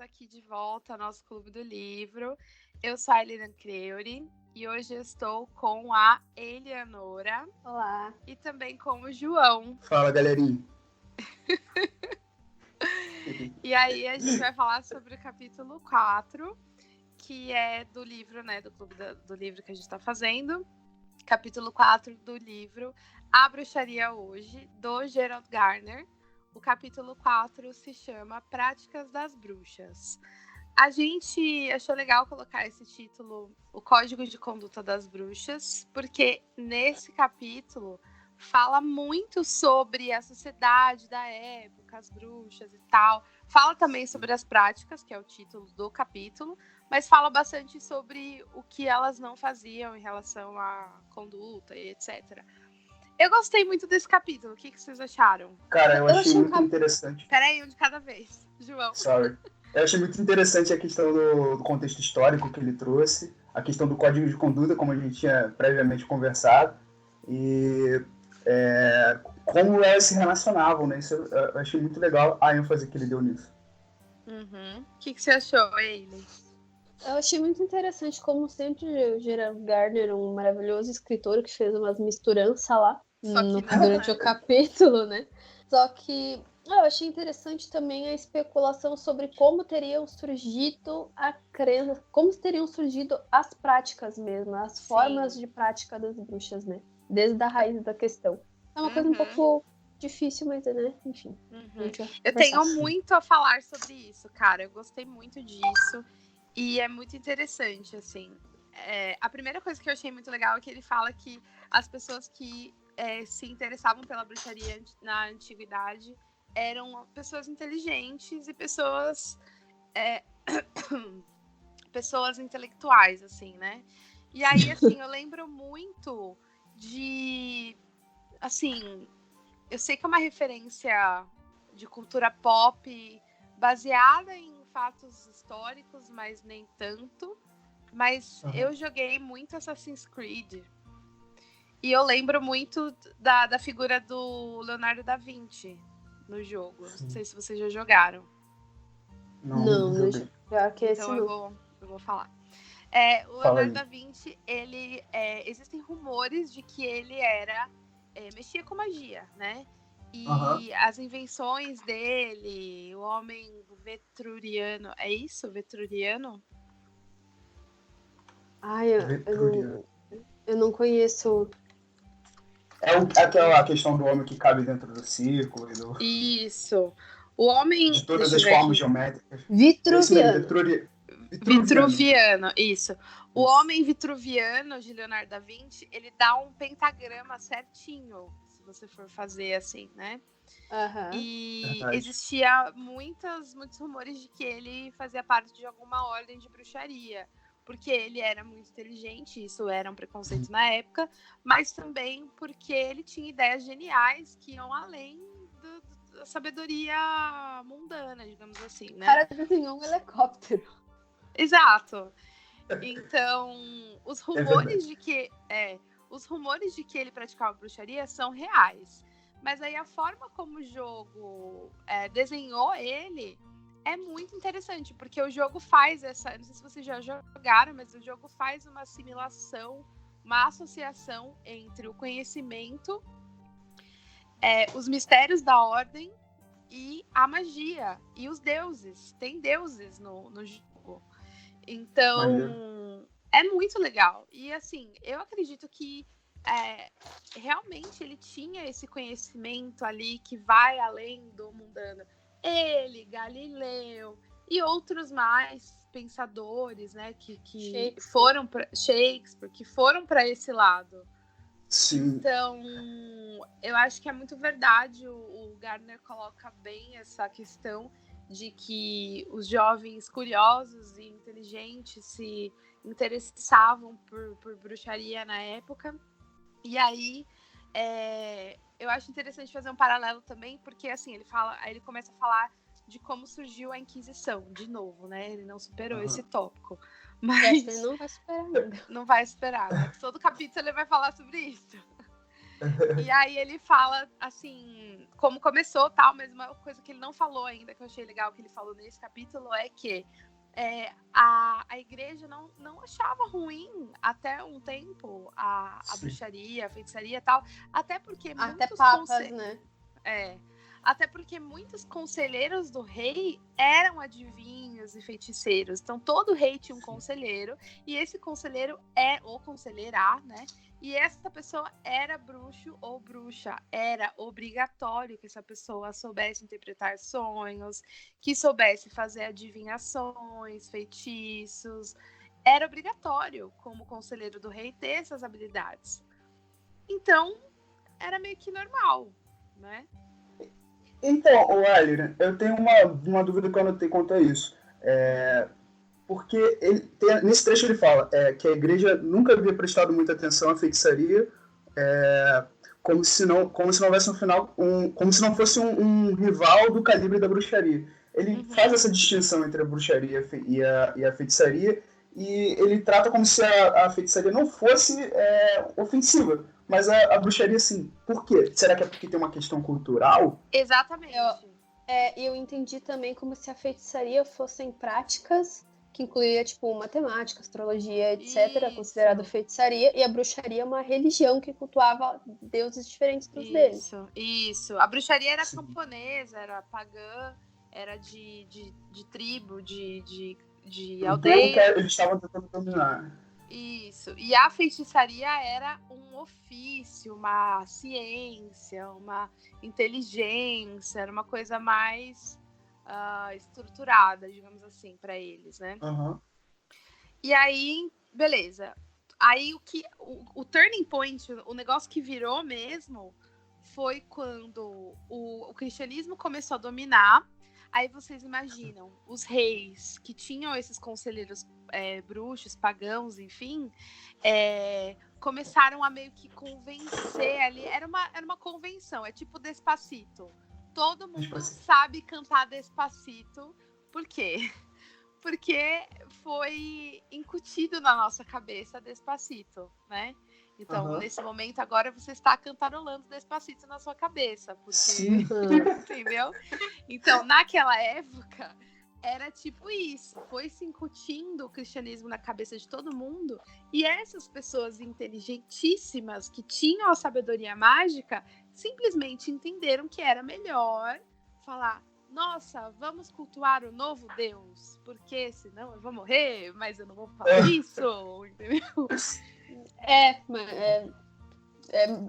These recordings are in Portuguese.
aqui de volta ao nosso Clube do Livro. Eu sou a Helena Creuri e hoje eu estou com a Eleanora. Olá. E também com o João. Fala, galerinha. E aí a gente vai falar sobre o capítulo 4, que é do livro, né, do Clube do Livro que a gente está fazendo. Capítulo 4 do livro A Bruxaria Hoje, do Gerald Gardner. O capítulo 4 se chama Práticas das Bruxas. A gente achou legal colocar esse título, O Código de Conduta das Bruxas, porque nesse capítulo fala muito sobre a sociedade da época, as bruxas e tal. Fala também sobre as práticas, que é o título do capítulo, mas fala bastante sobre o que elas não faziam em relação à conduta e etc. Eu gostei muito desse capítulo. O que vocês acharam? Cara, eu achei muito interessante. Peraí, um de cada vez. João. Sorry. Eu achei muito interessante a questão do contexto histórico que ele trouxe, a questão do código de conduta, como a gente tinha previamente conversado, e como elas se relacionavam, né? Isso eu achei muito legal a ênfase que ele deu nisso. Uhum. O que você achou, Eileen? Eu achei muito interessante, como sempre, o Gerald Gardner, um maravilhoso escritor que fez umas misturanças lá durante o capítulo, né? Só que eu achei interessante também a especulação sobre como teriam surgido a crença, como teriam surgido as práticas mesmo, as formas de prática das bruxas, né? Desde a raiz da questão. É uma coisa um pouco difícil, mas, né? Enfim. Eu tenho muito a falar sobre isso, cara. Eu gostei muito disso. E é muito interessante, assim. A primeira coisa que eu achei muito legal é que ele fala que as pessoas que se interessavam pela bruxaria na antiguidade eram pessoas inteligentes e pessoas pessoas intelectuais, assim, né? E aí, assim, eu lembro muito de... Assim, eu sei que é uma referência de cultura pop baseada em fatos históricos, mas nem tanto. Mas eu joguei muito Assassin's Creed. E eu lembro muito da figura do Leonardo da Vinci no jogo. Não sei se vocês já jogaram. Não já que esse então não. Eu vou falar. O Leonardo da Vinci, ele existem rumores de que ele mexia com magia, né? E as invenções dele, o homem vetruriano, é isso? Vetruriano? Ai, eu não conheço. Aquela questão do homem que cabe dentro do círculo. Isso. O homem... De todas as formas geométricas. Vitruviano, isso. O homem vitruviano de Leonardo da Vinci, ele dá um pentagrama certinho, se você for fazer assim, né? E existia muitos rumores de que ele fazia parte de alguma ordem de bruxaria, porque ele era muito inteligente, isso era um preconceito na época, mas também porque ele tinha ideias geniais que iam além da sabedoria mundana, digamos assim, né? O cara desenhou um helicóptero. Exato. Então, os rumores de que ele praticava bruxaria são reais. Mas aí a forma como o jogo desenhou ele é muito interessante, porque o jogo faz essa... Não sei se vocês já jogaram, mas o jogo faz uma assimilação, uma associação entre o conhecimento, os mistérios da ordem e a magia. E os deuses. Tem deuses no jogo. Então, é muito legal. E, assim, eu acredito que realmente ele tinha esse conhecimento ali que vai além do mundano. Ele, Galileu e outros mais pensadores, né, que foram para Shakespeare, que foram para esse lado. Sim. Então, eu acho que é muito verdade. O Gardner coloca bem essa questão de que os jovens curiosos e inteligentes se interessavam por bruxaria na época. E aí, eu acho interessante fazer um paralelo também, porque assim, ele começa a falar de como surgiu a Inquisição, de novo, né? Ele não superou esse tópico. Mas ele não vai superar nada. Não vai superar, né? Todo capítulo ele vai falar sobre isso. E aí ele fala, assim, como começou tal, mas uma coisa que ele não falou ainda, que eu achei legal que ele falou nesse capítulo, é que a igreja não achava ruim até um tempo a bruxaria, a feitiçaria e tal, até porque até papas, né? Até porque muitos conselheiros do rei eram adivinhos e feiticeiros. Então, todo rei tinha um conselheiro. E esse conselheiro ou conselheira, né? E essa pessoa era bruxo ou bruxa. Era obrigatório que essa pessoa soubesse interpretar sonhos, que soubesse fazer adivinhações, feitiços. Era obrigatório, como conselheiro do rei, ter essas habilidades. Então, era meio que normal, né? Então, Aline, eu tenho uma dúvida que eu anotei quanto a isso. Porque nesse trecho ele fala que a igreja nunca havia prestado muita atenção à feitiçaria, como se não houvesse como se não fosse um rival do calibre da bruxaria. Ele faz essa distinção entre a bruxaria e a feitiçaria, e ele trata como se a feitiçaria não fosse ofensiva. Mas a bruxaria, sim. Por quê? Será que é porque tem uma questão cultural? Exatamente. Eu entendi também como se a feitiçaria fossem práticas que incluía, tipo, matemática, astrologia, etc., considerado feitiçaria, e a bruxaria é uma religião que cultuava deuses diferentes dos deles. Isso. A bruxaria era camponesa, era pagã, era de tribo, de aldeia. Que eles estavam tentando dominar. Isso. E a feitiçaria era um ofício, uma ciência, uma inteligência, era uma coisa mais estruturada, digamos assim, para eles, né? E aí, beleza. Aí o turning point, o negócio que virou mesmo, foi quando o cristianismo começou a dominar. Aí vocês imaginam, os reis que tinham esses conselheiros bruxos, pagãos, enfim, começaram a meio que convencer ali. Era uma convenção, é tipo Despacito. Todo mundo sabe cantar Despacito. Por quê? Porque foi incutido na nossa cabeça Despacito, né? Então, nesse momento, agora você está cantarolando Despacito na sua cabeça. Porque, entendeu? Então, naquela época, era tipo isso. Foi se incutindo o cristianismo na cabeça de todo mundo. E essas pessoas inteligentíssimas, que tinham a sabedoria mágica, simplesmente entenderam que era melhor falar: nossa, vamos cultuar o novo Deus, porque senão eu vou morrer, mas eu não vou falar isso, entendeu?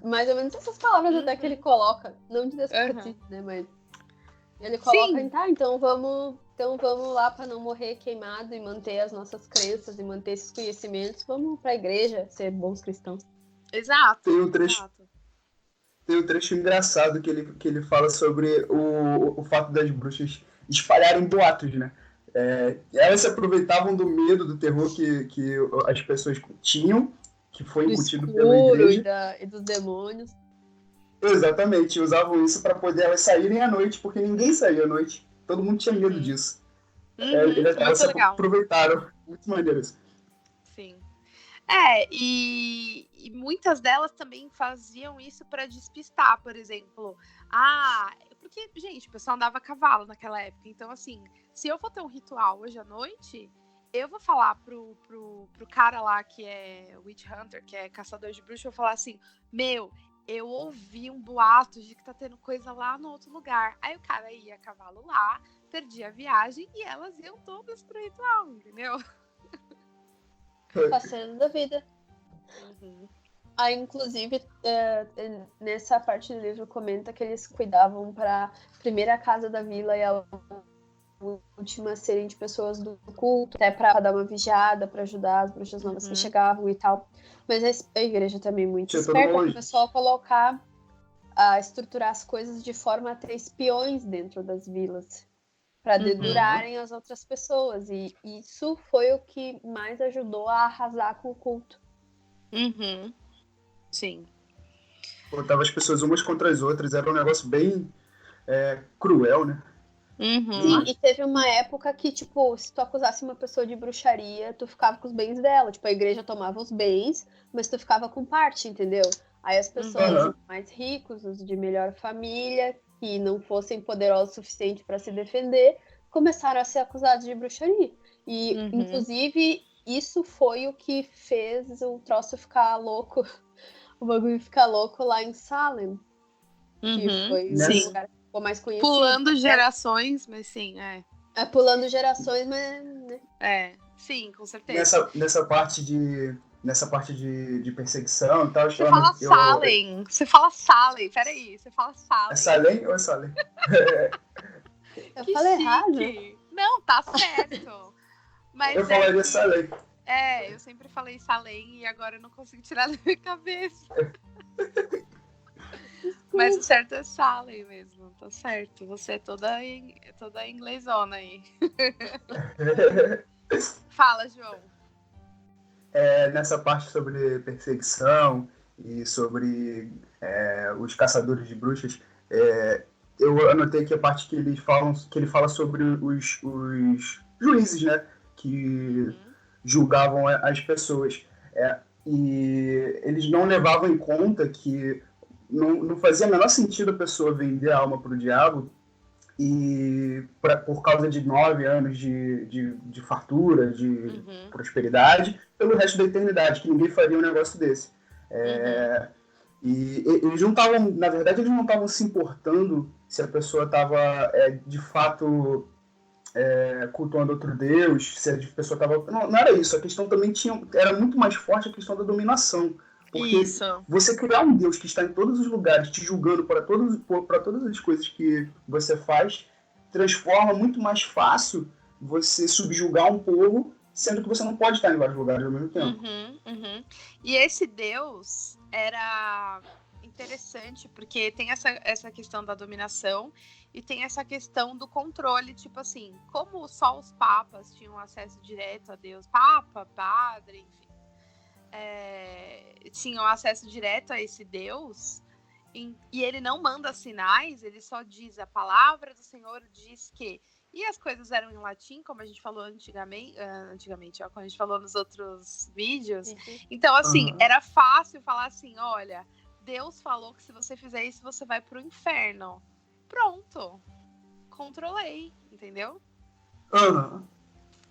Mais ou menos essas palavras até que ele coloca, não de Despacito, né, mas ele coloca, então vamos lá para não morrer queimado e manter as nossas crenças e manter esses conhecimentos, vamos para a igreja ser bons cristãos. Exato. Tem um trecho engraçado que ele fala sobre o fato das bruxas espalharem boatos, né? Elas se aproveitavam do medo, do terror que as pessoas tinham, que foi incutido pela igreja. E dos demônios. Exatamente, usavam isso para poder elas saírem à noite, porque ninguém saía à noite. Todo mundo tinha medo disso. Elas se aproveitaram. Muito maneiro isso. Sim. E muitas delas também faziam isso para despistar, por exemplo. Porque, gente, o pessoal andava a cavalo naquela época. Então, assim, se eu for ter um ritual hoje à noite, eu vou falar pro cara lá que é Witch Hunter, que é caçador de bruxas, eu vou falar assim: eu ouvi um boato de que tá tendo coisa lá no outro lugar. Aí o cara ia a cavalo lá, perdia a viagem e elas iam todas pro ritual, entendeu? Passando da vida. Aí, inclusive, nessa parte do livro comenta que eles cuidavam para primeira casa da vila e a última serem de pessoas do culto, até para dar uma vigiada, para ajudar as bruxas novas que chegavam e tal. Mas a igreja também muito esperta para o pessoal estruturar as coisas de forma a ter espiões dentro das vilas, para dedurarem as outras pessoas. E isso foi o que mais ajudou a arrasar com o culto. Sim. Botava as pessoas umas contra as outras, era um negócio bem cruel, né? Sim, e teve uma época que, tipo, se tu acusasse uma pessoa de bruxaria, tu ficava com os bens dela. Tipo, a igreja tomava os bens, mas tu ficava com parte, entendeu? Aí as pessoas mais ricos, os de melhor família, que não fossem poderosos o suficiente para se defender, começaram a ser acusados de bruxaria. E, inclusive, isso foi o que fez o troço ficar louco, o bagulho ficar louco lá em Salem. Que foi o lugar que ficou mais conhecido. Pulando gerações, mas sim, pulando gerações, mas... Né? Sim, com certeza. Nessa parte de perseguição e tal... Você fala Salem, peraí, você fala Salem. É Salem ou é Salem? Eu falei errado. Não, tá certo. Mas eu falaria Salem. Eu sempre falei Salem e agora eu não consigo tirar da minha cabeça. Mas o certo é Salem mesmo, tá certo. Você é toda inglesona aí. Fala, João. Nessa parte sobre perseguição e sobre os caçadores de bruxas, eu anotei aqui a parte que ele fala sobre os juízes, né, que julgavam as pessoas. E eles não levavam em conta que não fazia o menor sentido a pessoa vender a alma para o diabo e por causa de 9 anos de fartura, de prosperidade, pelo resto da eternidade, que ninguém faria um negócio desse. E eles não estavam, na verdade, eles não estavam se importando se a pessoa estava, de fato, cultuando outro deus, se a pessoa estava... Não era isso, a questão também era muito mais forte a questão da dominação. Porque você criar um Deus que está em todos os lugares, te julgando para todas as coisas que você faz, transforma muito mais fácil você subjugar um povo, sendo que você não pode estar em vários lugares ao mesmo tempo. E esse Deus era interessante, porque tem essa questão da dominação e tem essa questão do controle, tipo assim, como só os papas tinham acesso direto a Deus, papa, padre, enfim, tinham acesso direto a esse Deus, e ele não manda sinais, ele só diz: a palavra do Senhor diz que... E as coisas eram em latim, como a gente falou antigamente, como a gente falou nos outros vídeos. Então, assim, era fácil falar assim: olha, Deus falou que se você fizer isso, você vai pro inferno. Pronto. Controlei, entendeu?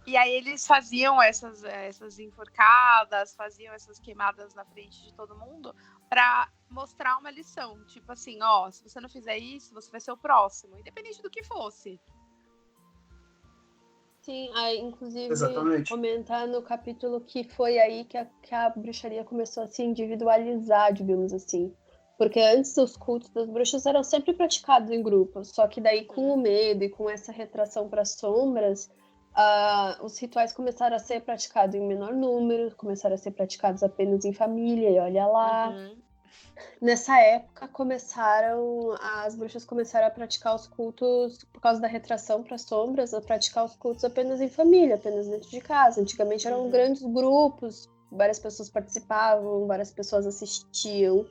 E aí eles faziam essas enforcadas, faziam essas queimadas na frente de todo mundo para mostrar uma lição. Tipo assim, se você não fizer isso, você vai ser o próximo, independente do que fosse. Sim, inclusive Exatamente. Comentar no capítulo que foi aí que a bruxaria começou a se individualizar, digamos assim. Porque antes os cultos das bruxas eram sempre praticados em grupos, só que daí com o medo e com essa retração para as sombras, os rituais começaram a ser praticados em menor número, começaram a ser praticados apenas em família, e olha lá. Nessa época, as bruxas começaram a praticar os cultos, por causa da retração para as sombras, a praticar os cultos apenas em família, apenas dentro de casa. Antigamente eram grandes grupos, várias pessoas participavam, várias pessoas assistiam.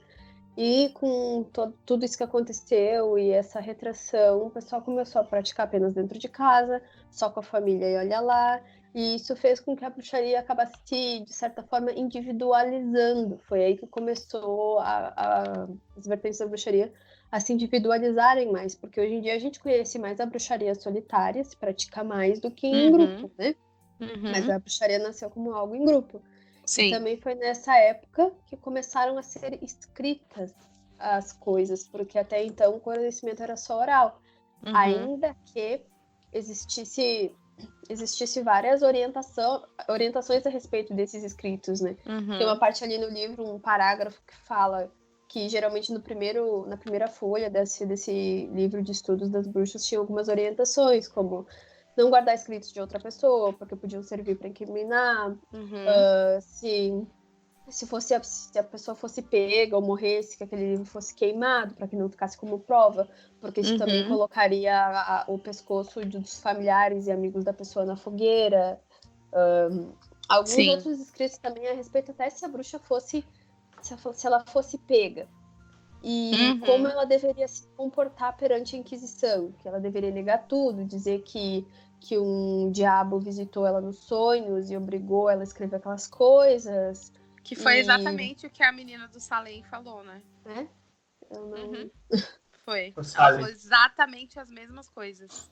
E com tudo isso que aconteceu e essa retração, o pessoal começou a praticar apenas dentro de casa, só com a família e olha lá. E isso fez com que a bruxaria acabasse, de certa forma, individualizando. Foi aí que começou as vertentes da bruxaria a se individualizarem mais, porque hoje em dia a gente conhece mais a bruxaria solitária, se pratica mais do que em grupo, né? Mas a bruxaria nasceu como algo em grupo. Sim. E também foi nessa época que começaram a ser escritas as coisas, porque até então o conhecimento era só oral. Ainda que existisse várias orientações a respeito desses escritos, né? Tem uma parte ali no livro, um parágrafo que fala que geralmente na primeira folha desse livro de estudos das bruxas tinha algumas orientações, como não guardar escritos de outra pessoa, porque podiam servir para incriminar, se a pessoa fosse pega ou morresse, que aquele livro fosse queimado, para que não ficasse como prova, porque isso também colocaria o pescoço dos familiares e amigos da pessoa na fogueira. Alguns outros escritos também a respeito até se a bruxa fosse, se ela fosse pega. E como ela deveria se comportar perante a Inquisição, que ela deveria negar tudo, dizer que um diabo visitou ela nos sonhos e obrigou ela a escrever aquelas coisas, Que foi exatamente o que a menina do Salem falou, né? É? Eu não... Foi. Ela falou exatamente as mesmas coisas.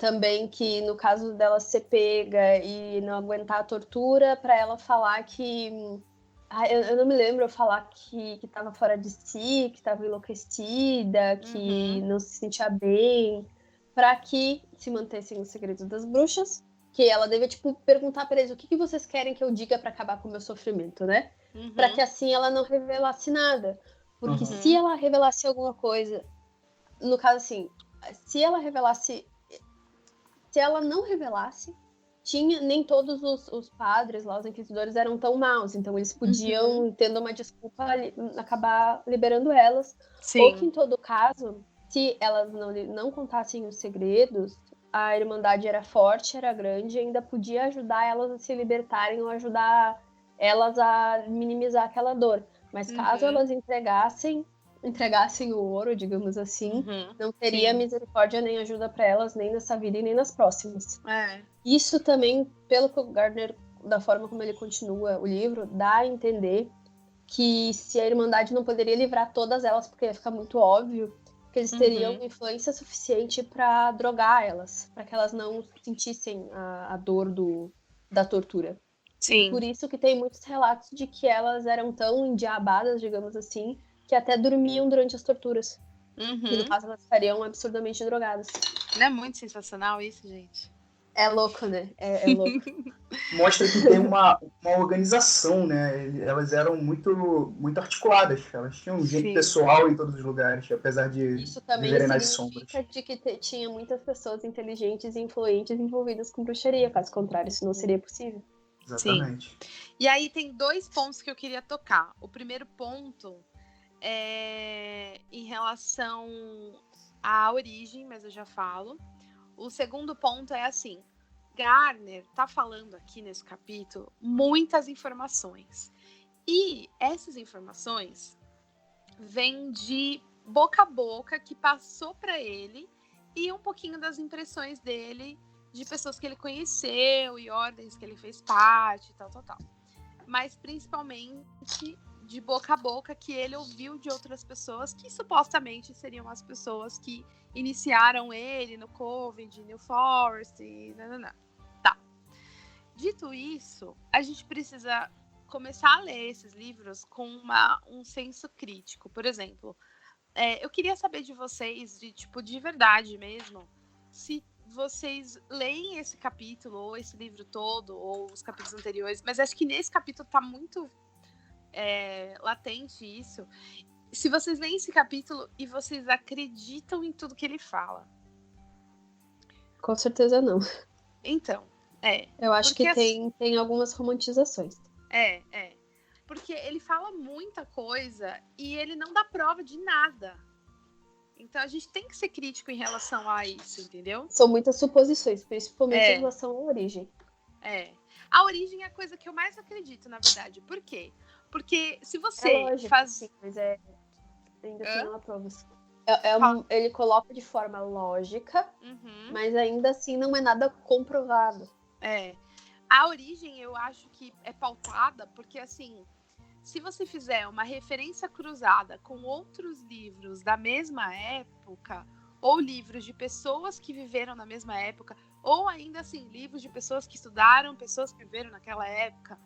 Também que no caso dela ser pega e não aguentar a tortura, para ela falar que... eu não me lembro, falar que tava fora de si, que tava enlouquecida, que não se sentia bem, para que se mantessem os segredos das bruxas, que ela devia, tipo, perguntar para eles o que vocês querem que eu diga para acabar com o meu sofrimento, né? Para que assim ela não revelasse nada. Porque se ela revelasse alguma coisa, no caso assim, se ela não revelasse, nem todos os padres lá, os inquisidores, eram tão maus. Então eles podiam, tendo uma desculpa, acabar liberando elas. Sim. Ou que, em todo caso, se elas não contassem os segredos, a Irmandade era forte, era grande, e ainda podia ajudar elas a se libertarem ou ajudar elas a minimizar aquela dor. Mas caso elas entregassem o ouro, digamos assim, não teria misericórdia nem ajuda para elas, nem nessa vida e nem nas próximas. Isso também, pelo que o Gardner, da forma como ele continua o livro, dá a entender que se a Irmandade não poderia livrar todas elas, porque ia ficar muito óbvio, que eles teriam influência suficiente para drogar elas, para que elas não sentissem a dor da tortura. Sim. Por isso que tem muitos relatos de que elas eram tão endiabadas, digamos assim, que até dormiam durante as torturas. Que no caso elas ficariam absurdamente drogadas. Não é muito sensacional isso, gente? É louco, né? É louco. Mostra que tem uma organização, né? Elas eram muito articuladas. Elas tinham gente pessoal em todos os lugares, apesar de isso também viverem nas sombras. significa de que tinha muitas pessoas inteligentes e influentes envolvidas com bruxaria. Caso contrário, isso não seria possível. Exatamente. Sim. E aí tem 2 pontos que eu queria tocar. O primeiro ponto é em relação à origem, mas eu já falo. O segundo ponto é assim, Gardner tá falando aqui nesse capítulo muitas informações. E essas informações vêm de boca a boca que passou para ele e um pouquinho das impressões dele de pessoas que ele conheceu e ordens que ele fez parte, tal. Mas principalmente de boca a boca que ele ouviu de outras pessoas que supostamente seriam as pessoas que iniciaram ele no Covid, New Forest e Tá. Dito isso, a gente precisa começar a ler esses livros com um senso crítico. Por exemplo, eu queria saber de vocês, de verdade mesmo, se vocês leem esse capítulo, ou esse livro todo, ou os capítulos anteriores, mas acho que nesse capítulo tá muito latente isso. Se vocês leem esse capítulo e vocês acreditam em tudo que ele fala. Com certeza não. Então, eu acho que tem algumas romantizações. Porque ele fala muita coisa e ele não dá prova de nada. Então a gente tem que ser crítico em relação a isso, entendeu? São muitas suposições, principalmente em relação à origem. A origem é a coisa que eu mais acredito, na verdade. Por quê? Porque se você lógico, faz... Sim, mas ainda assim não há provas. Ele coloca de forma lógica, mas ainda assim não é nada comprovado. A origem eu acho que é pautada porque, assim, se você fizer uma referência cruzada com outros livros da mesma época, ou livros de pessoas que viveram na mesma época, ou ainda assim, livros de pessoas que estudaram, pessoas que viveram naquela época,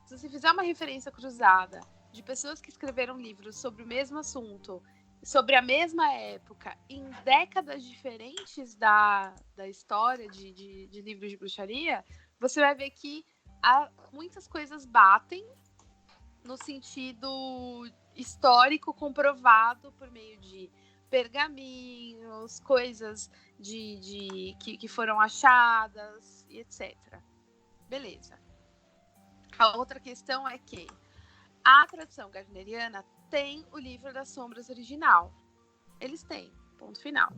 se você fizer uma referência cruzada de pessoas que escreveram livros sobre o mesmo assunto, sobre a mesma época, em décadas diferentes da história de livros de bruxaria, você vai ver que muitas coisas batem no sentido histórico comprovado por meio de pergaminhos, coisas que foram achadas e etc. Beleza. A outra questão é que a tradição gardneriana tem o livro das sombras original. Eles têm, ponto final.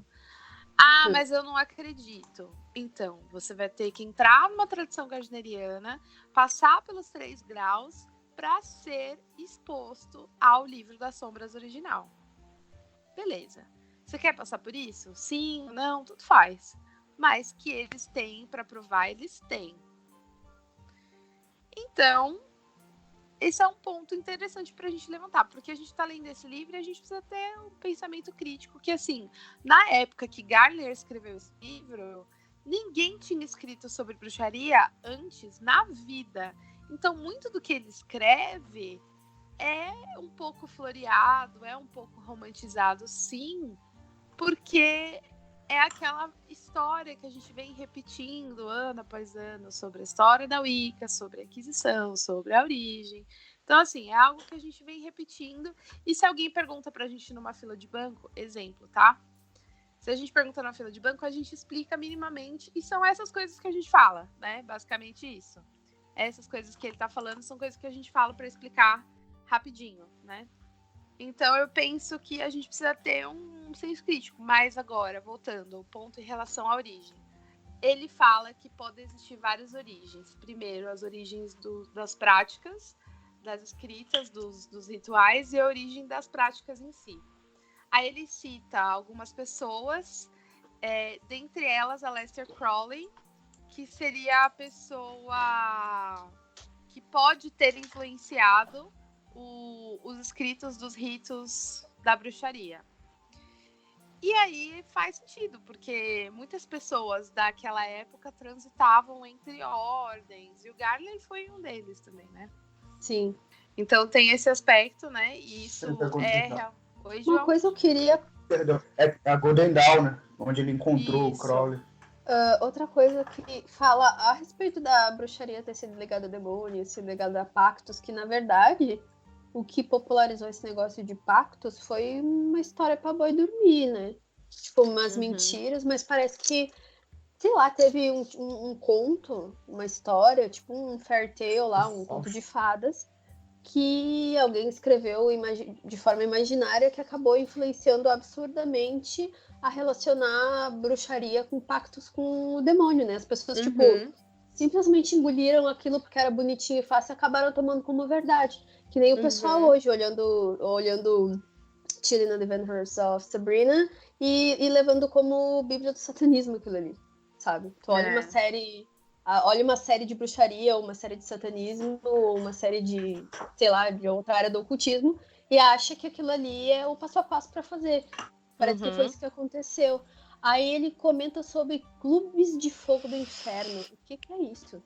Mas eu não acredito. Então, você vai ter que entrar numa tradição gardneriana, passar pelos 3 graus para ser exposto ao livro das sombras original. Beleza. Você quer passar por isso? Sim, não, tudo faz. Mas que eles têm para provar, eles têm. Então, esse é um ponto interessante para a gente levantar, porque a gente está lendo esse livro e a gente precisa ter um pensamento crítico, que assim, na época que Gardner escreveu esse livro, ninguém tinha escrito sobre bruxaria antes na vida. Então, muito do que ele escreve é um pouco floreado, é um pouco romantizado, sim, porque é aquela história que a gente vem repetindo ano após ano sobre a história da Wicca, sobre a Inquisição, sobre a origem. Então, assim, é algo que a gente vem repetindo. E se alguém pergunta pra gente numa fila de banco, exemplo, tá? Se a gente pergunta na fila de banco, a gente explica minimamente. E são essas coisas que a gente fala, né? Basicamente isso. Essas coisas que ele tá falando são coisas que a gente fala pra explicar rapidinho, né? Então, eu penso que a gente precisa ter um senso crítico. Mas agora, voltando ao ponto em relação à origem. Ele fala que podem existir várias origens. Primeiro, as origens das práticas, das escritas, dos rituais e a origem das práticas em si. Aí ele cita algumas pessoas, dentre elas a Aleister Crowley, que seria a pessoa que pode ter influenciado os escritos dos ritos da bruxaria. E aí faz sentido, porque muitas pessoas daquela época transitavam entre ordens, e o Gardner foi um deles também, né? Sim. Então tem esse aspecto, né? E isso real. Oi, João? Uma coisa eu queria... Perdão, é a Golden Dawn, né? Onde ele encontrou o Crowley. Outra coisa que fala a respeito da bruxaria ter sido ligada a demônios, ser ligada a pactos, que na verdade o que popularizou esse negócio de pactos foi uma história pra boi dormir, né? Tipo, umas mentiras, mas parece que, sei lá, teve um conto, uma história, tipo um fairy tale lá, um conto de fadas, que alguém escreveu de forma imaginária que acabou influenciando absurdamente a relacionar a bruxaria com pactos com o demônio, né? As pessoas, tipo, simplesmente engoliram aquilo porque era bonitinho e fácil e acabaram tomando como verdade. Que nem o pessoal hoje, olhando Chilling on the Adventures of Sabrina e levando como Bíblia do Satanismo aquilo ali, sabe? Tu olha uma série de bruxaria, ou uma série de satanismo, ou uma série de, sei lá, de outra área do ocultismo, e acha que aquilo ali é o passo a passo pra fazer. Parece que foi isso que aconteceu. Aí ele comenta sobre clubes de fogo do inferno. O que é isso?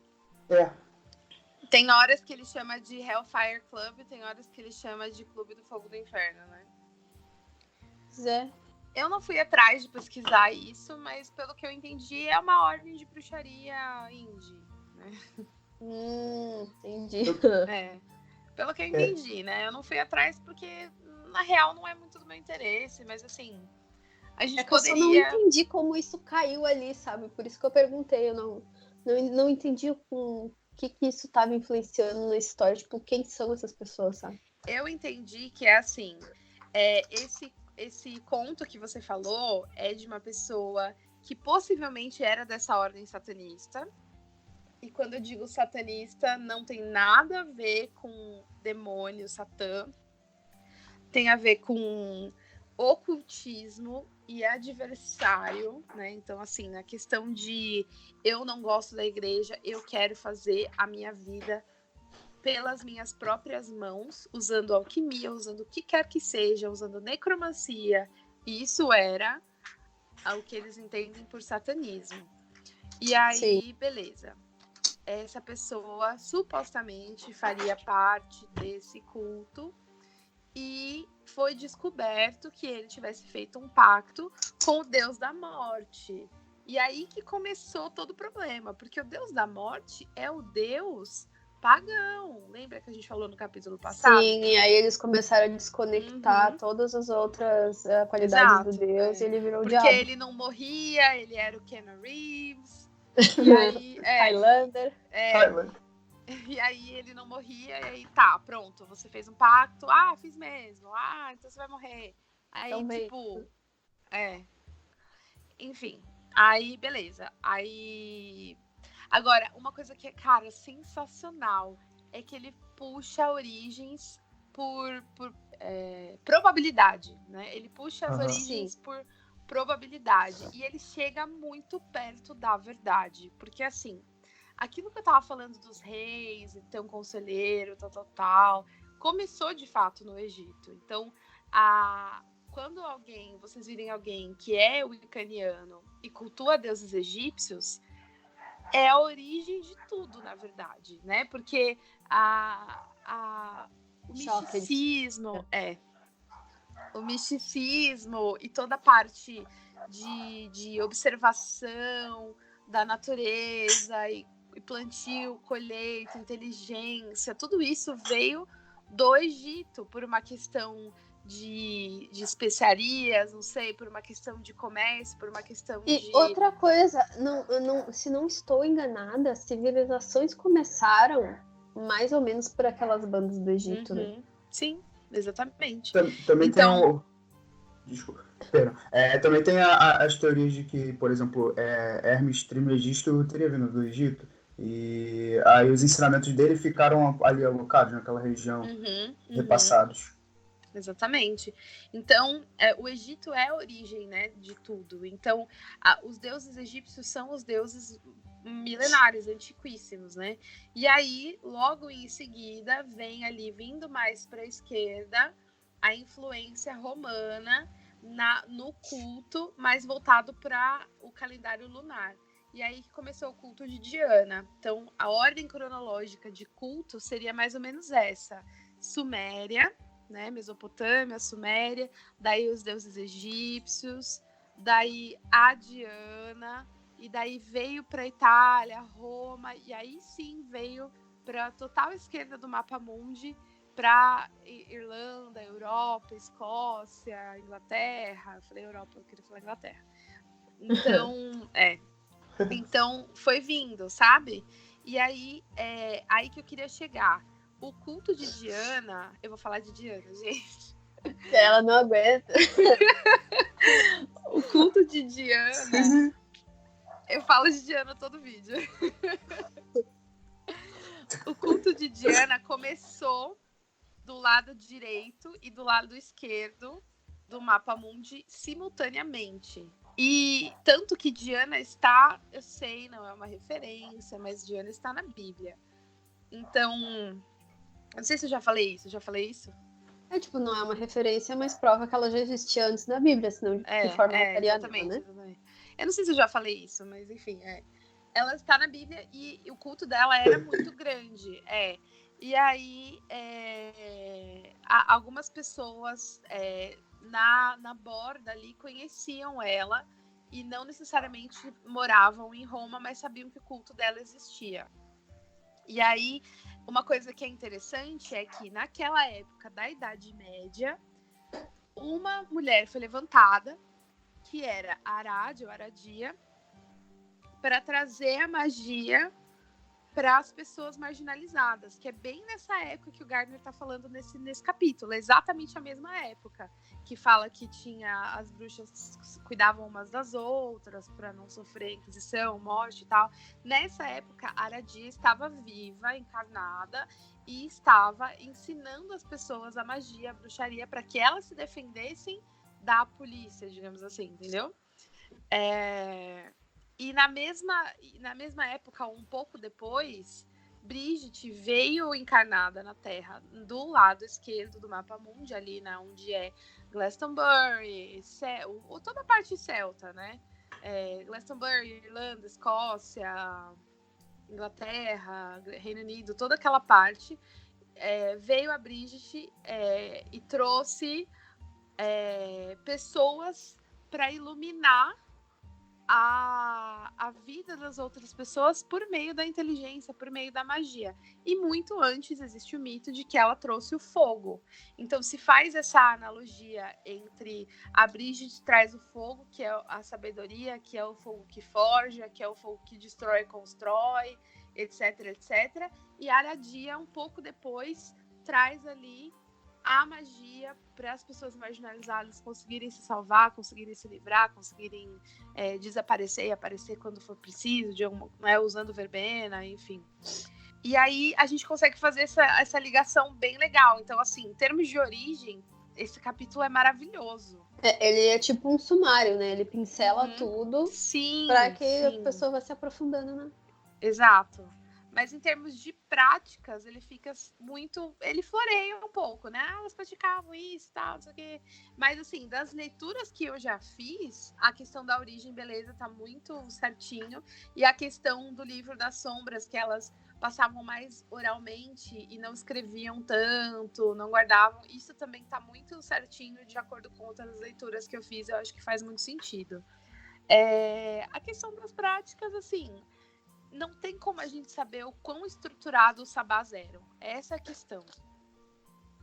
Tem horas que ele chama de Hellfire Club, tem horas que ele chama de Clube do Fogo do Inferno, né? Zé. Eu não fui atrás de pesquisar isso, mas pelo que eu entendi, é uma ordem de bruxaria indie, né? Entendi. Pelo que eu entendi, né? Eu não fui atrás porque, na real, não é muito do meu interesse, mas assim, a gente poderia... Eu só não entendi como isso caiu ali, sabe? Por isso que eu perguntei, eu não entendi o que isso estava influenciando na história, tipo, quem são essas pessoas, sabe? Eu entendi que é assim, esse conto que você falou é de uma pessoa que possivelmente era dessa ordem satanista. E quando eu digo satanista, não tem nada a ver com demônio, satã. Tem a ver com ocultismo e adversário, né? Então, assim, na questão de eu não gosto da igreja, eu quero fazer a minha vida pelas minhas próprias mãos, usando alquimia, usando o que quer que seja, usando necromancia. Isso era o que eles entendem por satanismo. E aí, beleza. Essa pessoa supostamente faria parte desse culto e foi descoberto que ele tivesse feito um pacto com o Deus da Morte. E aí que começou todo o problema, porque o Deus da Morte é o Deus pagão. Lembra que a gente falou no capítulo passado? Sim, e aí eles começaram a desconectar todas as outras qualidades do Deus e ele virou o diabo. Porque ele não morria, ele era o Keanu Reeves. E aí, Highlander. E aí ele não morria, e aí tá, pronto, você fez um pacto, fiz mesmo, então você vai morrer. Aí, também. tipo, enfim, aí beleza. Aí, agora, uma coisa que é, cara, sensacional é que ele puxa origens por probabilidade, né? Ele puxa as origens por probabilidade e ele chega muito perto da verdade, porque assim, aquilo que eu tava falando dos reis, ter um conselheiro, tal, começou de fato no Egito. Então, quando vocês virem alguém que é wiccaniano e cultua deuses egípcios, é a origem de tudo, na verdade, né? Porque o misticismo e toda a parte de observação da natureza e plantio, colheita, inteligência, tudo isso veio do Egito por uma questão de especiarias, não sei, por uma questão de comércio, por uma questão de... outra coisa, se não estou enganada, as civilizações começaram mais ou menos por aquelas bandas do Egito, né? Sim, exatamente. Também então... tem Desculpa. Também tem as teorias de que, por exemplo, Hermes Trismegisto teria vindo do Egito. E aí os ensinamentos dele ficaram ali alocados naquela região, repassados. Exatamente. Então, o Egito é a origem, né, de tudo. Então, os deuses egípcios são os deuses milenários, antiquíssimos, né? E aí, logo em seguida, vem ali, vindo mais para a esquerda, a influência romana no culto, mais voltado para o calendário lunar. E aí que começou o culto de Diana. Então, a ordem cronológica de culto seria mais ou menos essa. Suméria, né? Mesopotâmia, Suméria, daí os deuses egípcios, daí a Diana, e daí veio para a Itália, Roma, e aí sim veio para a total esquerda do mapa mundi, para Irlanda, Europa, Escócia, Inglaterra. Eu falei Europa, eu queria falar Inglaterra. Então, Então, foi vindo, sabe? E aí, aí que eu queria chegar. O culto de Diana... Eu vou falar de Diana, gente. Ela não aguenta. O culto de Diana... Eu falo de Diana todo vídeo. O culto de Diana começou do lado direito e do lado esquerdo do mapa mundi simultaneamente. E tanto que Diana está, eu sei, não é uma referência, mas Diana está na Bíblia. Então, eu não sei se eu já falei isso. Não é uma referência, mas prova que ela já existia antes da Bíblia, senão de forma variada, né? Exatamente. Eu não sei se eu já falei isso, mas enfim, ela está na Bíblia e o culto dela era muito grande, E aí, algumas pessoas na borda ali conheciam ela e não necessariamente moravam em Roma, mas sabiam que o culto dela existia. E aí, uma coisa que é interessante é que naquela época da Idade Média, uma mulher foi levantada, que era Aradia, para trazer a magia para as pessoas marginalizadas, que é bem nessa época que o Gardner está falando nesse capítulo, é exatamente a mesma época, que fala que as bruxas cuidavam umas das outras para não sofrer inquisição, morte e tal. Nessa época, Aradia estava viva, encarnada, e estava ensinando as pessoas a magia, a bruxaria, para que elas se defendessem da polícia, digamos assim, entendeu? E na mesma época, um pouco depois, Brigitte veio encarnada na Terra do lado esquerdo do mapa mundi, ali onde é Glastonbury, toda a parte celta, né? Glastonbury, Irlanda, Escócia, Inglaterra, Reino Unido, toda aquela parte. Veio a Brigitte e trouxe pessoas para iluminar a vida das outras pessoas por meio da inteligência, por meio da magia. E muito antes existe o mito de que ela trouxe o fogo. Então se faz essa analogia entre a Brigitte traz o fogo, que é a sabedoria, que é o fogo que forja, que é o fogo que destrói e constrói, etc, etc. E a Aradia, um pouco depois, traz ali a magia para as pessoas marginalizadas conseguirem se salvar, conseguirem se livrar, conseguirem desaparecer e aparecer quando for preciso, usando verbena, enfim. E aí a gente consegue fazer essa ligação bem legal. Então, assim, em termos de origem, esse capítulo é maravilhoso. Ele é tipo um sumário, né? Ele pincela tudo para que a pessoa vá se aprofundando, né? Exato. Mas em termos de práticas, ele fica muito... Ele floreia um pouco, né? Elas praticavam isso e tal, não sei o quê. Mas, assim, das leituras que eu já fiz, a questão da origem, beleza, tá muito certinho. E a questão do livro das sombras, que elas passavam mais oralmente e não escreviam tanto, não guardavam. Isso também tá muito certinho, de acordo com outras leituras que eu fiz. Eu acho que faz muito sentido. A questão das práticas, assim... Não tem como a gente saber o quão estruturado os sabás eram. Essa é a questão.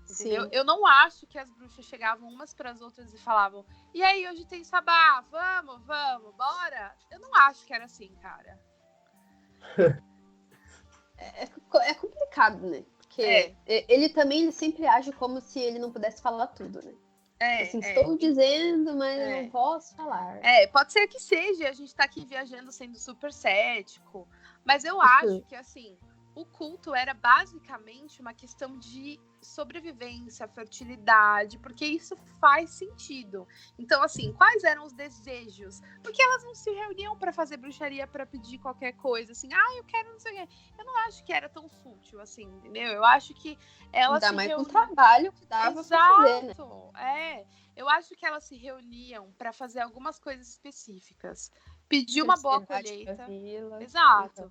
Entendeu? Eu não acho que as bruxas chegavam umas para as outras e falavam: e aí, hoje tem sabá, vamos, bora. Eu não acho que era assim, cara. É complicado, né? Porque ele sempre age como se ele não pudesse falar tudo, né? Estou dizendo, mas eu não posso falar. Pode ser que seja, a gente tá aqui viajando sendo super cético, mas eu acho que, assim, o culto era basicamente uma questão de sobrevivência, fertilidade, porque isso faz sentido. Então, assim, quais eram os desejos? Porque elas não se reuniam para fazer bruxaria, para pedir qualquer coisa, assim, eu quero não sei o quê. Eu não acho que era tão fútil, assim, entendeu? Eu acho que elas se reuniam... Ainda mais com o trabalho que dava pra fazer, né? Eu acho que elas se reuniam para fazer algumas coisas específicas. Pedir uma boa colheita. Exato.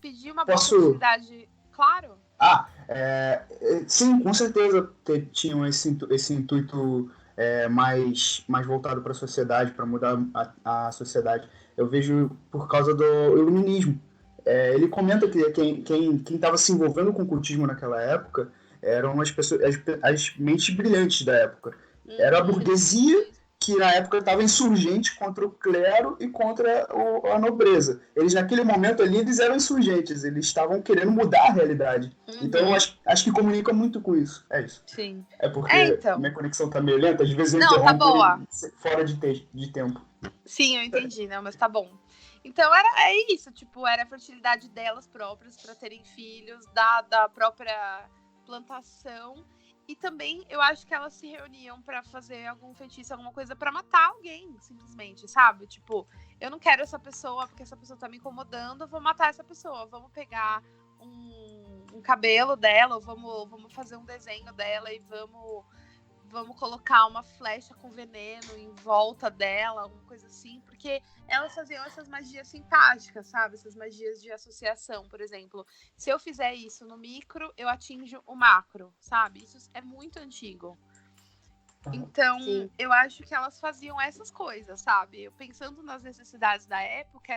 Pedir uma boa fertilidade. Claro. Sim, com certeza tinham esse intuito mais voltado para a sociedade, para mudar a sociedade. Eu vejo por causa do iluminismo. Ele comenta que quem estava se envolvendo com o cultismo naquela época eram as pessoas, as mentes brilhantes da época. Era a burguesia que na época estava insurgente contra o clero e contra a nobreza. Eles, naquele momento ali, eles eram insurgentes, eles estavam querendo mudar a realidade. Então, eu acho que comunica muito com isso. É isso. Sim. É porque minha conexão tá meio lenta, às vezes eu interrompo tá boa. Fora de tempo. Sim, eu entendi, não, mas tá bom. Então, é isso, tipo, era a fertilidade delas próprias para terem filhos, da própria plantação. E também eu acho que elas se reuniam para fazer algum feitiço, alguma coisa para matar alguém, simplesmente, sabe? Tipo, eu não quero essa pessoa porque essa pessoa tá me incomodando, eu vou matar essa pessoa. Vamos pegar um cabelo dela, ou vamos fazer um desenho dela e vamos colocar uma flecha com veneno em volta dela, alguma coisa assim, porque elas faziam essas magias simpáticas, sabe? Essas magias de associação, por exemplo. Se eu fizer isso no micro, eu atinjo o macro, sabe? Isso é muito antigo. Então, eu acho que elas faziam essas coisas, sabe? Eu, pensando nas necessidades da época,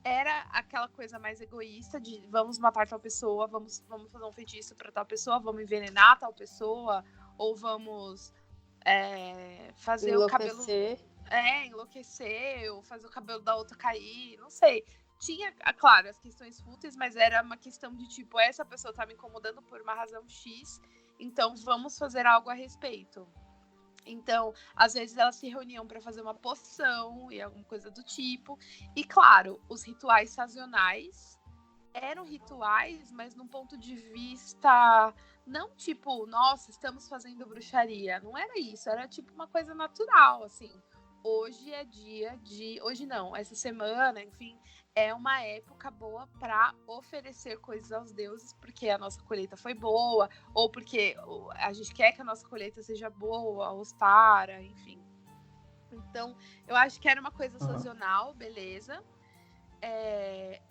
era aquela coisa mais egoísta de vamos matar tal pessoa, vamos fazer um feitiço para tal pessoa, vamos envenenar tal pessoa, ou vamos fazer o cabelo... enlouquecer, ou fazer o cabelo da outra cair, não sei. Tinha, claro, as questões fúteis, mas era uma questão de tipo, essa pessoa tá me incomodando por uma razão X, então vamos fazer algo a respeito. Então, às vezes elas se reuniam para fazer uma poção e alguma coisa do tipo. E, claro, os rituais sazonais eram rituais, mas num ponto de vista não tipo, nossa, estamos fazendo bruxaria. Não era isso, era tipo uma coisa natural, assim. Hoje é dia de... Hoje não, essa semana, enfim, é uma época boa para oferecer coisas aos deuses, porque a nossa colheita foi boa, ou porque a gente quer que a nossa colheita seja boa, austara, enfim. Então, eu acho que era uma coisa sazonal, beleza.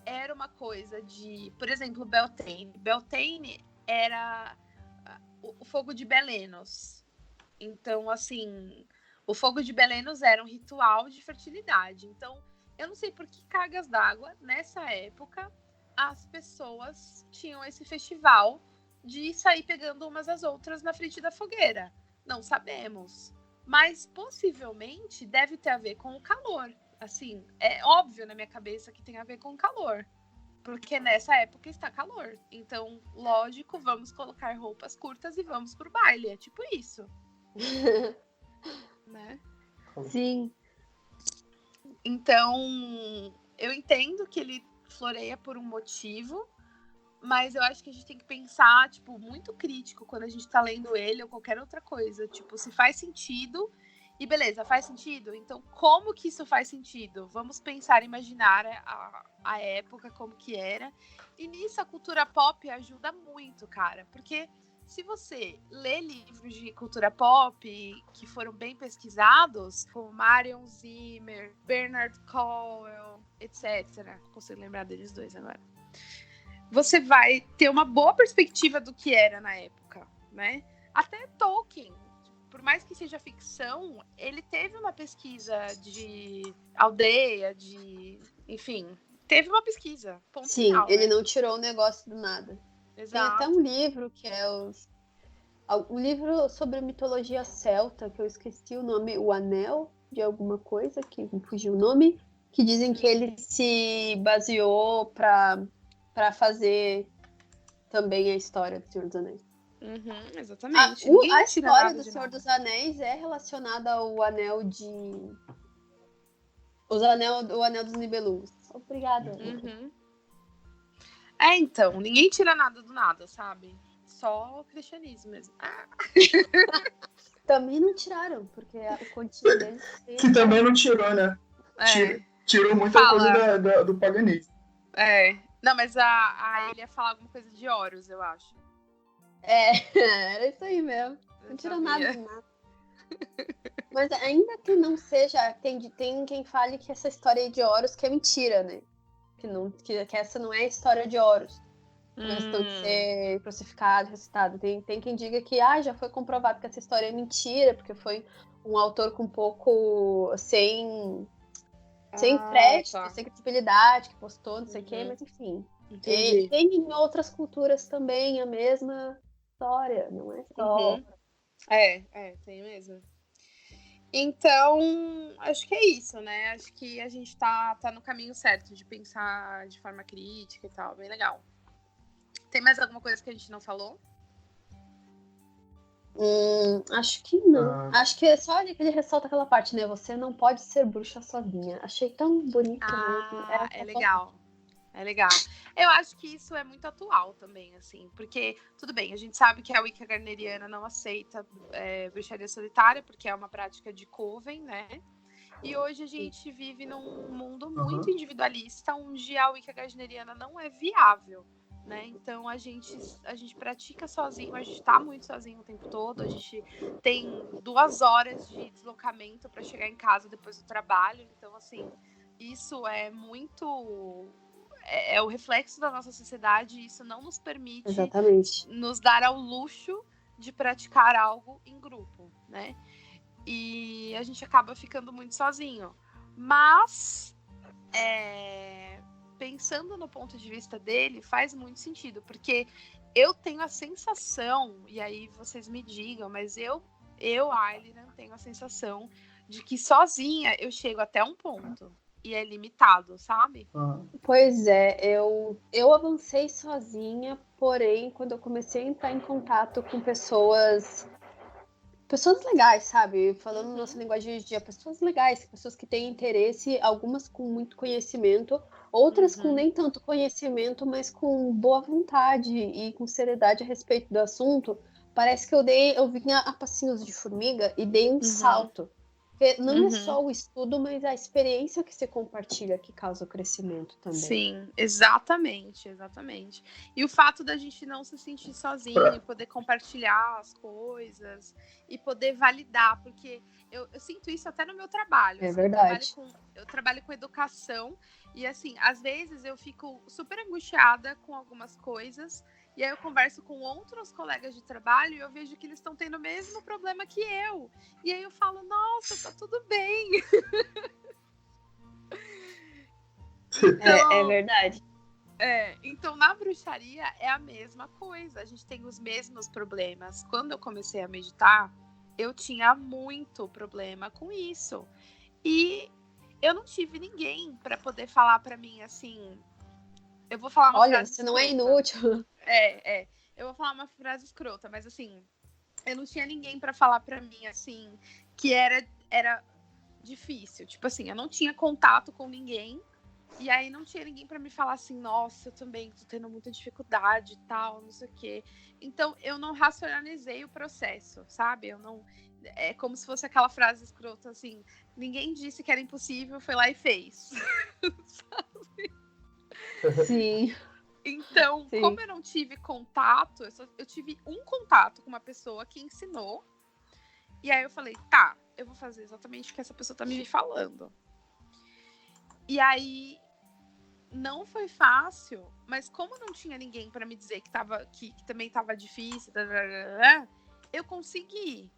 Era uma coisa de... Por exemplo, Beltane. Beltane era o fogo de Belenos. Então, assim... O fogo de Belenos era um ritual de fertilidade. Então, eu não sei por que cargas d'água, nessa época, as pessoas tinham esse festival de sair pegando umas às outras na frente da fogueira. Não sabemos. Mas, possivelmente, deve ter a ver com o calor. Assim, é óbvio na minha cabeça que tem a ver com o calor. Porque nessa época está calor. Então, lógico, vamos colocar roupas curtas e vamos pro baile. É tipo isso. Né? Sim. Então, eu entendo que ele floreia por um motivo, mas eu acho que a gente tem que pensar, tipo, muito crítico quando a gente tá lendo ele ou qualquer outra coisa. Tipo, se faz sentido E beleza, faz sentido? Então, como que isso faz sentido? Vamos pensar, imaginar a época, como que era. E nisso a cultura pop ajuda muito, cara. Porque se você lê livros de cultura pop que foram bem pesquisados, como Marion Zimmer, Bernard Cornwell, etc. Não consigo lembrar deles dois agora. Você vai ter uma boa perspectiva do que era na época, né? Até Tolkien, por mais que seja ficção, ele teve uma pesquisa de aldeia, enfim, teve uma pesquisa. Sim, final, ele não tirou o negócio do nada. Exato. Tem até um livro que é um livro sobre mitologia celta, que eu esqueci o nome, O Anel de alguma coisa, que me fugiu o nome, que dizem que ele se baseou para fazer também a história do Senhor dos Anéis. Exatamente. A história do Senhor dos Anéis é relacionada ao anel o anel dos Nibelungos. Obrigada. Então, ninguém tira nada do nada, sabe? Só o cristianismo mesmo. Também não tiraram, porque o continho deles... Que também não tirou, né? Tirou muita coisa do paganismo. Não, mas ele ia falar alguma coisa de Horus, eu acho. Era isso aí mesmo. Não tirou nada de nada. Mas ainda que não seja, tem quem fale que essa história aí de Horus que é mentira, né? Que essa não é a história de Horus. A questão de ser crucificado, ressuscitado. Tem quem diga que já foi comprovado que essa história é mentira, porque foi um autor com um pouco sem crédito, sem credibilidade, que postou, não sei o quê, mas enfim. Tem em outras culturas também a mesma história, não é só. Tem mesmo. Então, acho que é isso, né? Acho que a gente tá no caminho certo de pensar de forma crítica e tal, bem legal. Tem mais alguma coisa que a gente não falou? Acho que não. Acho que é só ali que ele ressalta aquela parte, né? Você não pode ser bruxa sozinha. Achei tão bonito mesmo. É legal. É legal. Eu acho que isso é muito atual também, assim, porque, tudo bem, a gente sabe que a Wicca Garneriana não aceita bruxaria solitária, porque é uma prática de coven, né? E hoje a gente vive num mundo muito individualista, onde a Wicca Garneriana não é viável, né? Então a gente pratica sozinho, a gente tá muito sozinho o tempo todo, a gente tem 2 horas de deslocamento para chegar em casa depois do trabalho, então, assim, isso é muito... É o reflexo da nossa sociedade, e isso não nos permite nos dar ao luxo de praticar algo em grupo, né? E a gente acaba ficando muito sozinho. Mas, pensando no ponto de vista dele, faz muito sentido, porque eu tenho a sensação, e aí vocês me digam, mas eu Ailiran, tenho a sensação de que sozinha eu chego até um ponto. E é limitado, sabe? Pois é, eu avancei sozinha, porém, quando eu comecei a entrar em contato com pessoas legais, sabe? Falando nossa linguagem de dia, pessoas legais, pessoas que têm interesse, algumas com muito conhecimento, outras com nem tanto conhecimento, mas com boa vontade e com seriedade a respeito do assunto. Parece que eu vinha a passinhos de formiga e dei um salto. Porque não é só o estudo, mas a experiência que se compartilha que causa o crescimento também. Sim, exatamente. E o fato da gente não se sentir sozinho e poder compartilhar as coisas e poder validar, porque eu sinto isso até no meu trabalho. É verdade. Eu trabalho com educação e, assim, às vezes eu fico super angustiada com algumas coisas. E aí eu converso com outros colegas de trabalho e eu vejo que eles estão tendo o mesmo problema que eu. E aí eu falo, nossa, tá tudo bem. Então, é verdade. Então, na bruxaria é a mesma coisa. A gente tem os mesmos problemas. Quando eu comecei a meditar, eu tinha muito problema com isso. E eu não tive ninguém para poder falar para mim assim... Eu vou falar uma frase você não é inútil. Eu vou falar uma frase escrota, mas assim, eu não tinha ninguém pra falar pra mim, assim, que era difícil. Tipo assim, eu não tinha contato com ninguém, e aí não tinha ninguém pra me falar assim, nossa, eu também tô tendo muita dificuldade e tal, não sei o quê. Então, eu não racionalizei o processo, sabe? É como se fosse aquela frase escrota, assim, ninguém disse que era impossível, foi lá e fez. Sabe? Sim. Então, Sim. como eu não tive contato, eu tive um contato com uma pessoa que ensinou. E aí eu falei, tá, eu vou fazer exatamente o que essa pessoa tá me falando. E aí, não foi fácil, mas como não tinha ninguém para me dizer que também estava difícil, eu consegui.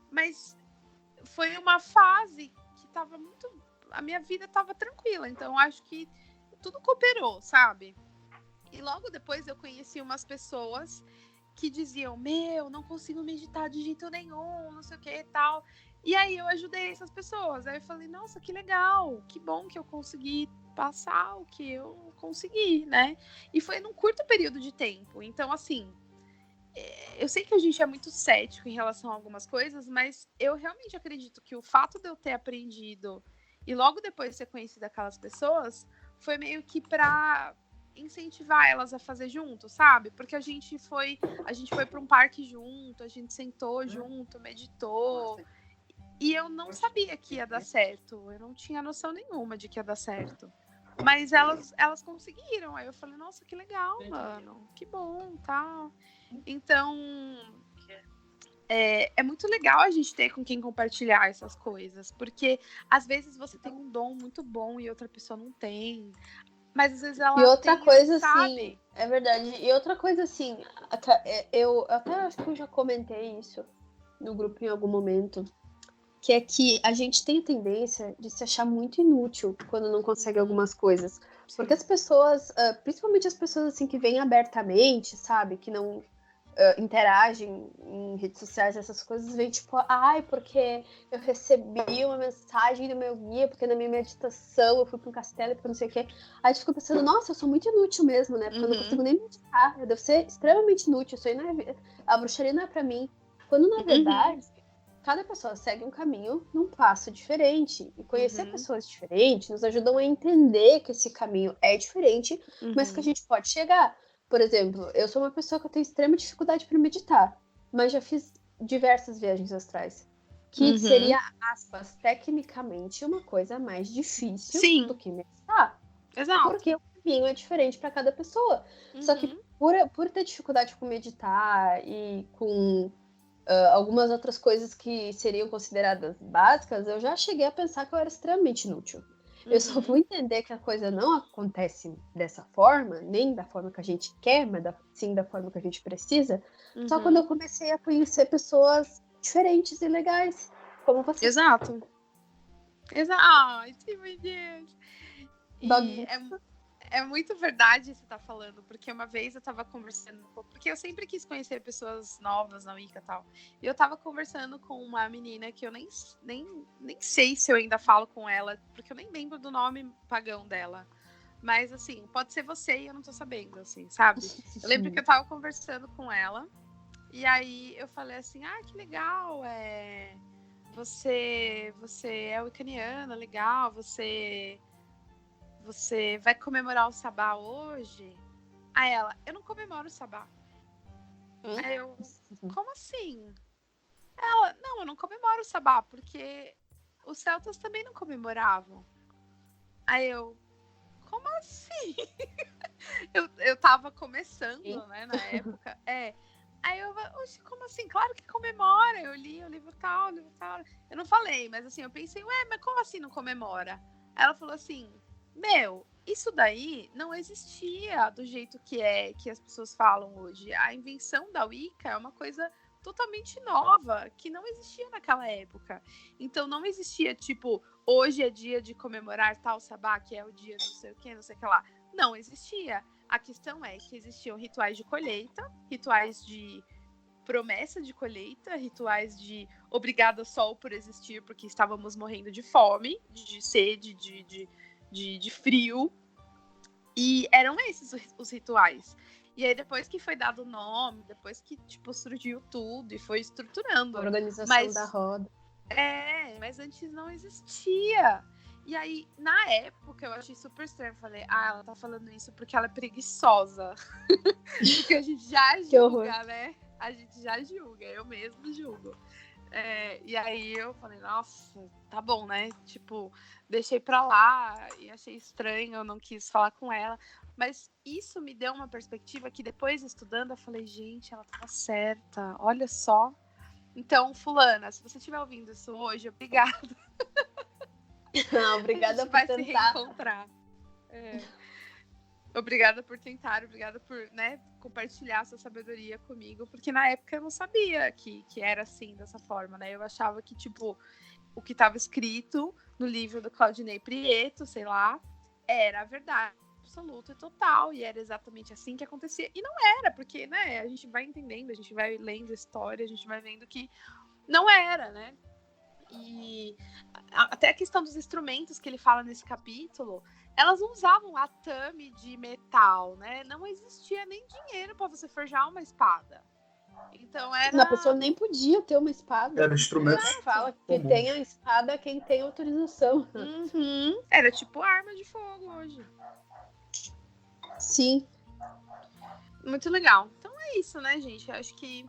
Mas foi uma fase que tava muito... A minha vida tava tranquila, então acho que tudo cooperou, sabe? E logo depois eu conheci umas pessoas que diziam, não consigo meditar de jeito nenhum, não sei o que e tal. E aí eu ajudei essas pessoas. Aí eu falei, nossa, que legal, que bom que eu consegui passar o que eu consegui, né? E foi num curto período de tempo. Então, assim, eu sei que a gente é muito cético em relação a algumas coisas, mas eu realmente acredito que o fato de eu ter aprendido e logo depois ter conhecido aquelas pessoas foi meio que pra incentivar elas a fazer junto, sabe? Porque a gente foi para um parque junto, a gente sentou junto, meditou. E eu não sabia que ia dar certo. Eu não tinha noção nenhuma de que ia dar certo. Mas elas conseguiram. Aí eu falei, nossa, que legal, mano. Que bom, tal. Então, é muito legal a gente ter com quem compartilhar essas coisas. Porque, às vezes, você tem um dom muito bom e outra pessoa não tem. Mas, às vezes, ela E outra coisa, sabe. assim, é verdade. E outra coisa, assim, eu até acho que eu já comentei isso no grupo em algum momento, que é que a gente tem a tendência de se achar muito inútil quando não consegue algumas coisas. Porque as pessoas, principalmente as pessoas assim que vêm abertamente, sabe? Que não interagem em redes sociais, essas coisas, vêm tipo, porque eu recebi uma mensagem do meu guia, porque na minha meditação eu fui para um castelo, porque não sei o quê. Aí tu fica pensando, nossa, eu sou muito inútil mesmo, né? Porque eu não consigo nem meditar, eu devo ser extremamente inútil, isso aí não é... a bruxaria não é pra mim. Quando na verdade... Cada pessoa segue um caminho num passo diferente. E conhecer pessoas diferentes nos ajudam a entender que esse caminho é diferente, mas que a gente pode chegar. Por exemplo, eu sou uma pessoa que eu tenho extrema dificuldade para meditar, mas já fiz diversas viagens astrais. Que seria, aspas, tecnicamente uma coisa mais difícil do que meditar. Exato. Porque o caminho é diferente para cada pessoa. Só que por ter dificuldade com meditar e com... algumas outras coisas que seriam consideradas básicas, eu já cheguei a pensar que eu era extremamente inútil. Eu só vou entender que a coisa não acontece dessa forma, nem da forma que a gente quer, mas sim da forma que a gente precisa, só quando eu comecei a conhecer pessoas diferentes e legais, como você. Exato. Ai, meu Deus. E é muito verdade isso que você tá falando, porque uma vez eu tava conversando, porque eu sempre quis conhecer pessoas novas na Wicca e tal, e eu tava conversando com uma menina que eu nem sei se eu ainda falo com ela, porque eu nem lembro do nome pagão dela, mas assim, pode ser você e eu não tô sabendo, assim, sabe? Eu lembro que eu tava conversando com ela, e aí eu falei assim, que legal, você é wiccaniana, legal, você vai comemorar o Sabá hoje? Aí ela, eu não comemoro o Sabá. Aí eu, como assim? Ela, não, eu não comemoro o Sabá, porque os celtas também não comemoravam. Aí eu, como assim? eu tava começando, né, na época. Aí eu, oxe, como assim? Claro que comemora. Eu li o livro tal. Eu não falei, mas assim, eu pensei, mas como assim não comemora? Aí ela falou assim, isso daí não existia do jeito que as pessoas falam hoje. A invenção da Wicca é uma coisa totalmente nova, que não existia naquela época. Então não existia, tipo, hoje é dia de comemorar tal sabá, que é o dia não sei o que lá. Não existia. A questão é que existiam rituais de colheita, rituais de promessa de colheita, rituais de obrigada sol por existir, porque estávamos morrendo de fome, de sede, de frio. E eram esses os rituais. E aí, depois que foi dado o nome, depois que, tipo, surgiu tudo e foi estruturando. A organização da roda. Mas antes não existia. E aí, na época, eu achei super estranho. Eu falei, ela tá falando isso porque ela é preguiçosa. Porque a gente já julga, né? A gente já julga, eu mesmo julgo. E aí eu falei, nossa, tá bom, né? Tipo, deixei pra lá e achei estranho, eu não quis falar com ela. Mas isso me deu uma perspectiva que depois, estudando, eu falei, gente, ela tava certa, olha só. Então, fulana, se você estiver ouvindo isso hoje, obrigada. Obrigada a gente por vai tentar. se reencontrar. Obrigada por tentar, obrigada por, né, compartilhar sua sabedoria comigo, porque na época eu não sabia que era assim, dessa forma, né? Eu achava que, tipo, o que estava escrito no livro do Claudinei Prieto, sei lá, era a verdade absoluta e total, e era exatamente assim que acontecia. E não era, porque, né, a gente vai entendendo, a gente vai lendo a história, a gente vai vendo que não era, né? E até a questão dos instrumentos que ele fala nesse capítulo, elas não usavam atame de metal, né? Não existia nem dinheiro para você forjar uma espada. Então era. A pessoa nem podia ter uma espada. Era instrumento. Fala que tem a espada quem tem autorização. Uhum. Era tipo arma de fogo hoje. Sim. Muito legal. Então é isso, né, gente? Eu acho que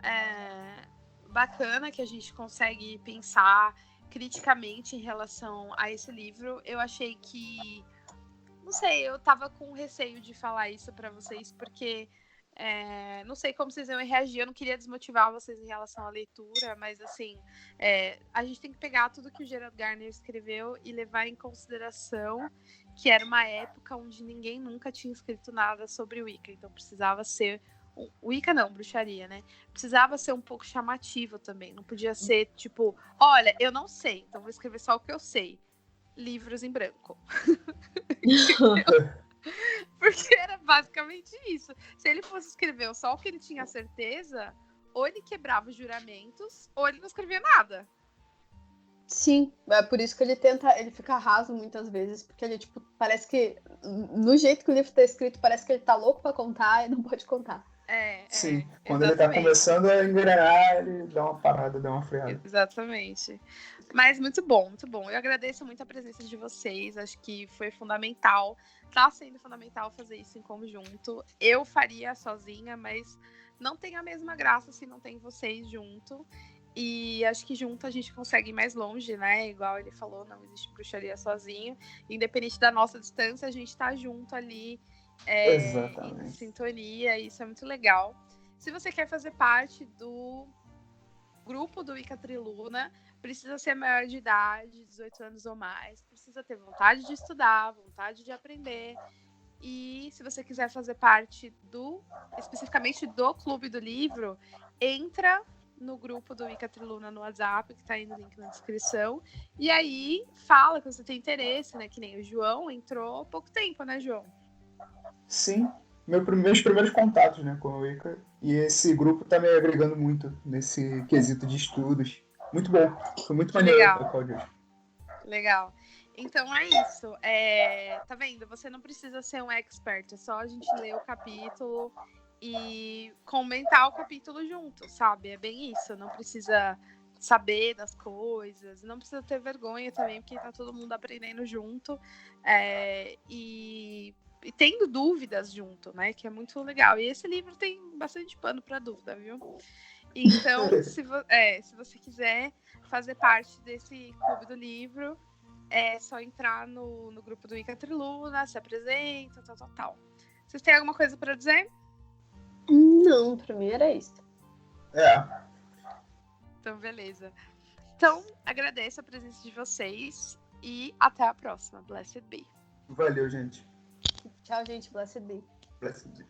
é bacana que a gente consegue pensar criticamente em relação a esse livro. Eu achei que, não sei, eu tava com receio de falar isso pra vocês, porque não sei como vocês iam reagir. Eu não queria desmotivar vocês em relação à leitura, mas assim, a gente tem que pegar tudo que o Gerald Gardner escreveu e levar em consideração que era uma época onde ninguém nunca tinha escrito nada sobre Wicca, então precisava ser Wicca não, bruxaria, né? Precisava ser um pouco chamativo também. Não podia ser tipo, olha, eu não sei, então vou escrever só o que eu sei. Livros em branco. Porque era basicamente isso. Se ele fosse escrever só o que ele tinha certeza, ou ele quebrava os juramentos, ou ele não escrevia nada. Sim, é por isso que ele fica raso muitas vezes, porque ele, tipo, parece que, no jeito que o livro tá escrito, parece que ele tá louco pra contar e não pode contar. Sim, quando ele tá começando a engrenar, ele dá uma parada, dá uma freada. Exatamente. Mas muito bom, muito bom. Eu agradeço muito a presença de vocês, acho que foi fundamental, tá sendo fundamental fazer isso em conjunto. Eu faria sozinha, mas não tem a mesma graça se não tem vocês junto. E acho que junto a gente consegue ir mais longe, né? Igual ele falou, não existe bruxaria sozinho. Independente da nossa distância, a gente tá junto ali em sintonia. E isso é muito legal. Se você quer fazer parte do grupo do Wicca Triluna, precisa ser maior de idade, 18 anos ou mais. Precisa ter vontade de estudar, vontade de aprender. E se você quiser fazer parte especificamente do Clube do Livro, entra no grupo do Wicca Triluna no WhatsApp, que tá aí no link na descrição. E aí fala que você tem interesse, né? Que nem o João entrou há pouco tempo, né, João? Sim, meus primeiros contatos, né, com o Wicca. E esse grupo tá me agregando muito nesse quesito de estudos. Muito bom, foi muito maneiro. Legal. Então é isso. Tá vendo? Você não precisa ser um expert, é só a gente ler o capítulo e comentar o capítulo junto, sabe? É bem isso. Não precisa saber das coisas, não precisa ter vergonha também, porque tá todo mundo aprendendo junto e tendo dúvidas junto, né? Que é muito legal. E esse livro tem bastante pano para dúvida, viu? Então, se você quiser fazer parte desse clube do livro, é só entrar no grupo do Wicca Triluna, se apresenta, tal. Vocês têm alguma coisa para dizer? Não, pra mim era isso. Então, beleza. Então, agradeço a presença de vocês e até a próxima. Blessed be. Valeu, gente. Tchau, gente. Blessed be. Blessed be.